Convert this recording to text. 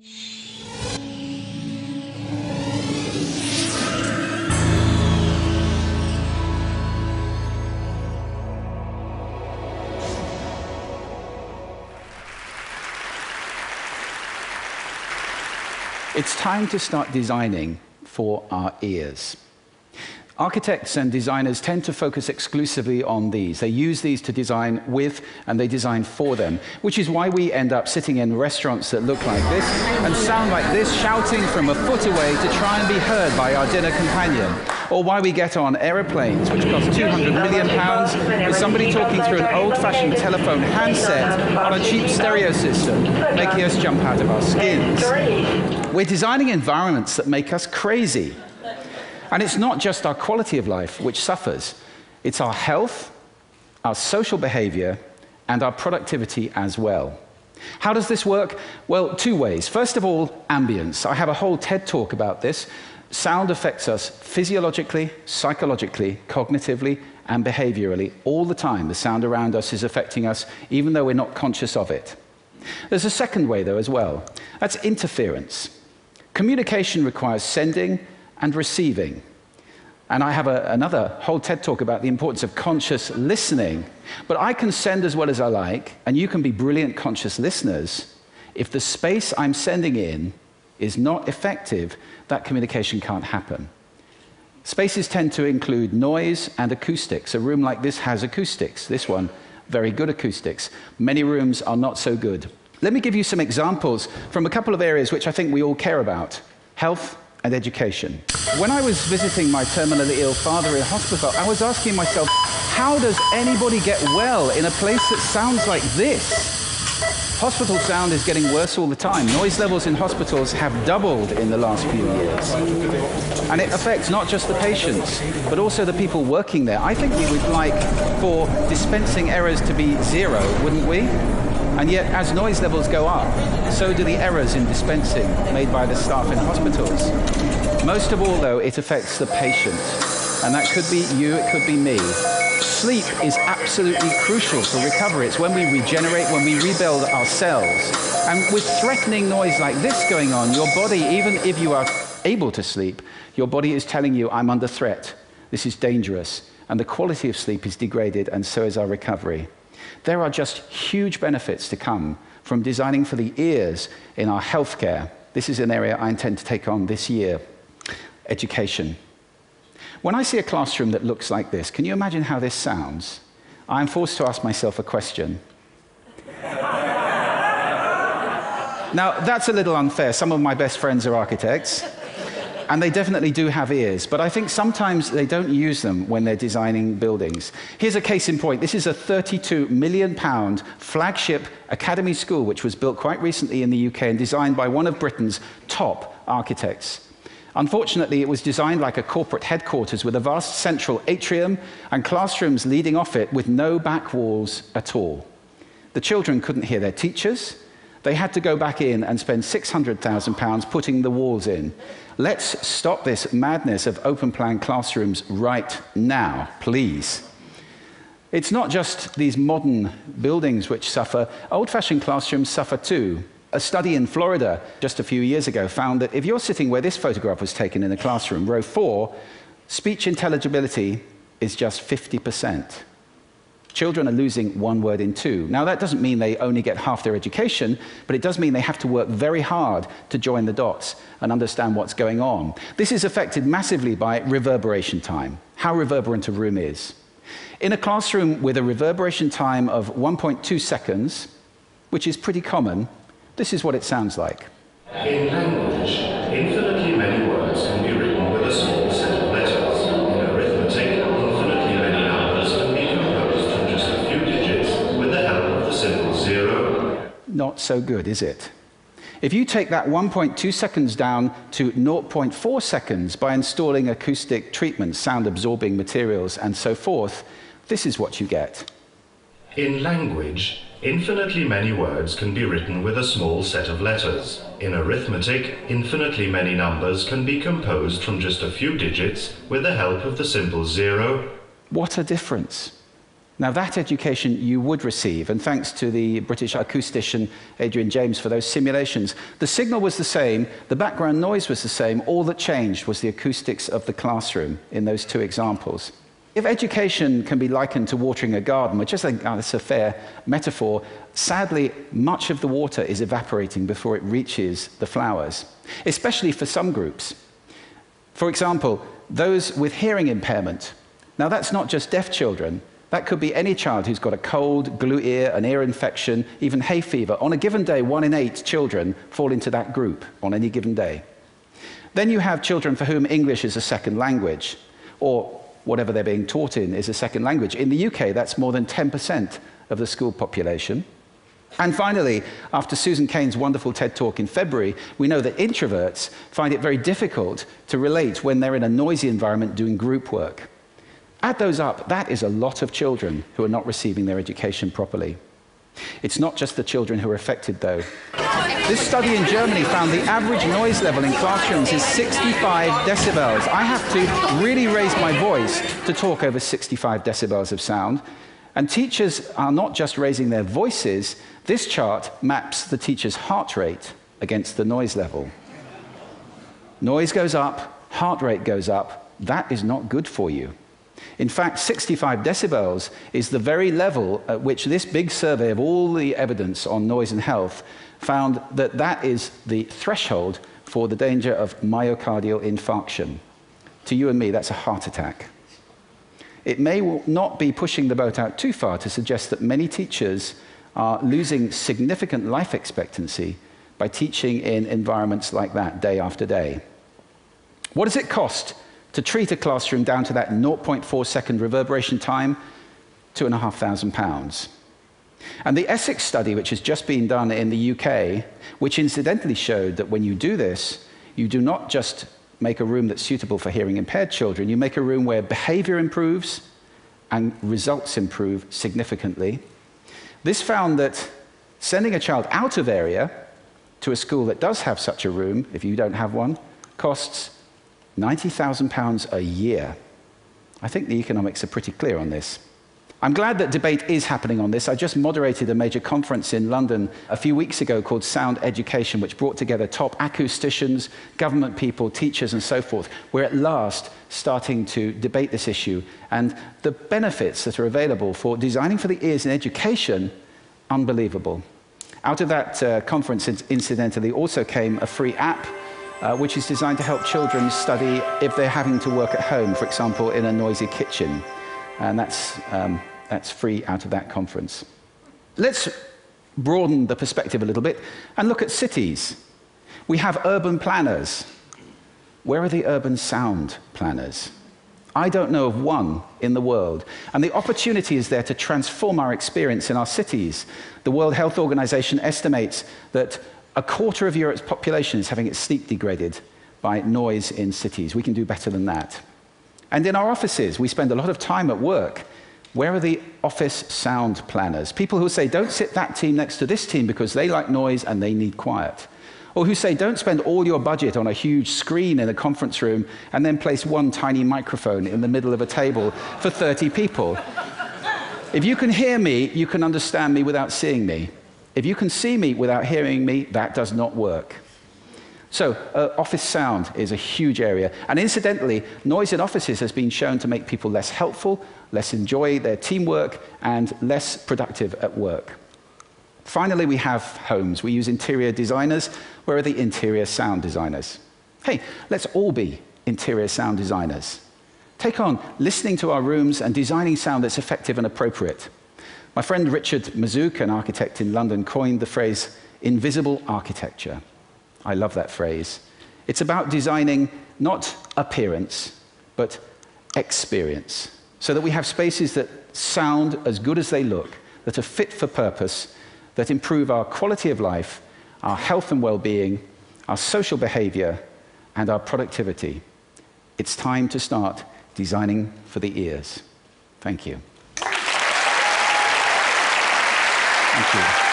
It's time to start designing for our ears. Architects and designers tend to focus exclusively on these. They use these to design with, and they design for them, which is why we end up sitting in restaurants that look like this and sound like this, shouting from a foot away to try and be heard by our dinner companion. Or why we get on aeroplanes, which cost £200 million, with somebody talking through an old-fashioned telephone handset on a cheap stereo system, making us jump out of our skins. We're designing environments that make us crazy. And it's not just our quality of life which suffers. It's our health, our social behavior, and our productivity as well. How does this work? Well, two ways. First of all, ambience. I have a whole TED talk about this. Sound affects us physiologically, psychologically, cognitively, and behaviorally all the time. The sound around us is affecting us, even though we're not conscious of it. There's a second way, though, as well. That's interference. Communication requires sending and receiving. And I have another whole TED talk about the importance of conscious listening. But I can send as well as I like, and you can be brilliant conscious listeners. If the space I'm sending in is not effective, that communication can't happen. Spaces tend to include noise and acoustics. A room like this has acoustics. This one, very good acoustics. Many rooms are not so good. Let me give you some examples from a couple of areas which I think we all care about: health and education. When I was visiting my terminally ill father in hospital, I was asking myself, how does anybody get well in a place that sounds like this? Hospital sound is getting worse all the time. Noise levels in hospitals have doubled in the last few years. And it affects not just the patients, but also the people working there. I think we would like for dispensing errors to be zero, wouldn't we? And yet, as noise levels go up, so do the errors in dispensing made by the staff in hospitals. Most of all, though, it affects the patient. And that could be you, it could be me. Sleep is absolutely crucial for recovery. It's when we regenerate, when we rebuild our cells. And with threatening noise like this going on, your body, even if you are able to sleep, your body is telling you, I'm under threat. This is dangerous. And the quality of sleep is degraded, and so is our recovery. There are just huge benefits to come from designing for the ears in our healthcare. This is an area I intend to take on this year. Education. When I see a classroom that looks like this, can you imagine how this sounds? I'm forced to ask myself a question. Now, that's a little unfair. Some of my best friends are architects, and they definitely do have ears, but I think sometimes they don't use them when they're designing buildings. Here's a case in point. This is a £32 million flagship academy school, which was built quite recently in the UK and designed by one of Britain's top architects. Unfortunately, it was designed like a corporate headquarters with a vast central atrium and classrooms leading off it with no back walls at all. The children couldn't hear their teachers. They had to go back in and spend £600,000 putting the walls in. Let's stop this madness of open-plan classrooms right now, please. It's not just these modern buildings which suffer. Old-fashioned classrooms suffer too. A study in Florida just a few years ago found that if you're sitting where this photograph was taken in a classroom, row 4, speech intelligibility is just 50%. Children are losing one word in 2. Now, that doesn't mean they only get half their education, but it does mean they have to work very hard to join the dots and understand what's going on. This is affected massively by reverberation time, how reverberant a room is. In a classroom with a reverberation time of 1.2 seconds, which is pretty common, this is what it sounds like. In language, infinitely many words can be written with a small set of letters. In arithmetic, infinitely many numbers can be composed from just a few digits with the help of the simple zero. Not so good, is it? If you take that 1.2 seconds down to 0.4 seconds by installing acoustic treatments, sound-absorbing materials, and so forth, this is what you get. In language, infinitely many words can be written with a small set of letters. In arithmetic, infinitely many numbers can be composed from just a few digits with the help of the simple zero. What a difference. Now, that education you would receive, and thanks to the British acoustician Adrian James for those simulations. The signal was the same, the background noise was the same, all that changed was the acoustics of the classroom in those two examples. If education can be likened to watering a garden, which I think that's a fair metaphor, sadly, much of the water is evaporating before it reaches the flowers, especially for some groups. For example, those with hearing impairment. Now, that's not just deaf children. That could be any child who's got a cold, glue ear, an ear infection, even hay fever. On a given day, 1 in 8 children fall into that group on any given day. Then you have children for whom English is a second language, or whatever they're being taught in is a second language. In the UK, that's more than 10% of the school population. And finally, after Susan Cain's wonderful TED Talk in February, we know that introverts find it very difficult to relate when they're in a noisy environment doing group work. Add those up, that is a lot of children who are not receiving their education properly. It's not just the children who are affected, though. This study in Germany found the average noise level in classrooms is 65 decibels. I have to really raise my voice to talk over 65 decibels of sound. And teachers are not just raising their voices. This chart maps the teacher's heart rate against the noise level. Noise goes up, heart rate goes up. That is not good for you. In fact, 65 decibels is the very level at which this big survey of all the evidence on noise and health found that that is the threshold for the danger of myocardial infarction. To you and me, that's a heart attack. It may not be pushing the boat out too far to suggest that many teachers are losing significant life expectancy by teaching in environments like that day after day. What does it cost to treat a classroom down to that 0.4 second reverberation time? £2,500. And the Essex study, which has just been done in the UK, which incidentally showed that when you do this, you do not just make a room that's suitable for hearing impaired children, you make a room where behavior improves and results improve significantly. This found that sending a child out of area to a school that does have such a room, if you don't have one, costs £90,000 a year. I think the economics are pretty clear on this. I'm glad that debate is happening on this. I just moderated a major conference in London a few weeks ago called Sound Education, which brought together top acousticians, government people, teachers, and so forth. We're at last starting to debate this issue, and the benefits that are available for designing for the ears in education, unbelievable. Out of that conference, incidentally, also came a free app which is designed to help children study if they're having to work at home, for example, in a noisy kitchen. And that's free out of that conference. Let's broaden the perspective a little bit and look at cities. We have urban planners. Where are the urban sound planners? I don't know of one in the world. And the opportunity is there to transform our experience in our cities. The World Health Organization estimates that a quarter of Europe's population is having its sleep degraded by noise in cities. We can do better than that. And in our offices, we spend a lot of time at work. Where are the office sound planners? People who say, don't sit that team next to this team because they like noise and they need quiet. Or who say, don't spend all your budget on a huge screen in a conference room and then place one tiny microphone in the middle of a table for 30 people. If you can hear me, you can understand me without seeing me. If you can see me without hearing me, that does not work. So office sound is a huge area. And incidentally, noise in offices has been shown to make people less helpful, less enjoy their teamwork, and less productive at work. Finally, we have homes. We use interior designers. Where are the interior sound designers? Hey, let's all be interior sound designers. Take on listening to our rooms and designing sound that's effective and appropriate. My friend Richard Mazouk, an architect in London, coined the phrase invisible architecture. I love that phrase. It's about designing not appearance, but experience, so that we have spaces that sound as good as they look, that are fit for purpose, that improve our quality of life, our health and well-being, our social behavior, and our productivity. It's time to start designing for the ears. Thank you. Thank you.